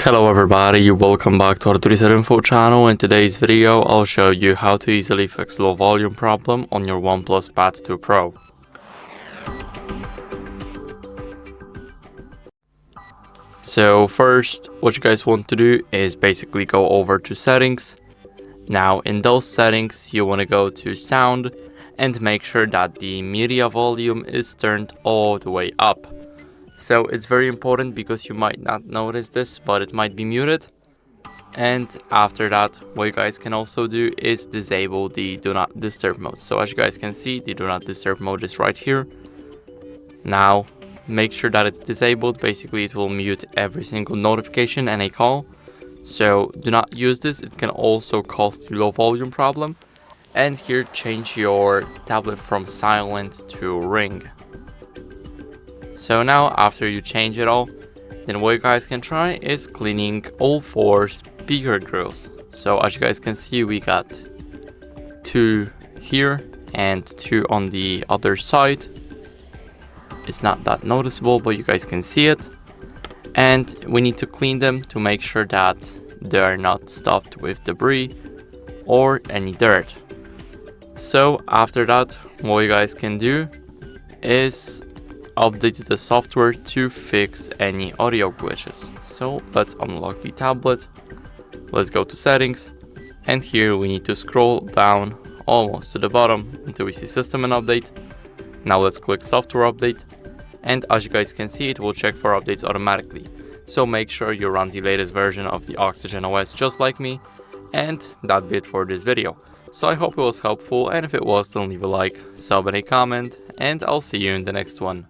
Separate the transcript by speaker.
Speaker 1: Hello everybody, welcome back to HardReset.Info channel. In today's video, I'll show you how to easily fix low volume problem on your OnePlus Pad 2 Pro. So first, what you guys want to do is basically go over to settings. Now in those settings, you want to go to sound and make sure that the media volume is turned all the way up. So it's very important because you might not notice this, but it might be muted. And after that, what you guys can also do is disable the do not disturb mode. So as you guys can see, the do not disturb mode is right here. Now make sure that it's disabled. Basically it will mute every single notification and a call. So do not use this, it can also cause you low volume problem. And here change your tablet from silent to ring. So now after you change it all, then what you guys can try is cleaning all 4 speaker grills. So as you guys can see, we got 2 here and 2 on the other side. It's not that noticeable, but you guys can see it. And we need to clean them to make sure that they are not stuffed with debris or any dirt. So after that, what you guys can do is update the software to fix any audio glitches. So let's unlock the tablet, let's go to settings, and here we need to scroll down almost to the bottom until we see system and update. Now let's click software update, and as you guys can see, it will check for updates automatically. So make sure you run the latest version of the Oxygen OS just like me, and that'd be it for this video. So I hope it was helpful, and if it was, then leave a like, sub and a comment, and I'll see you in the next one.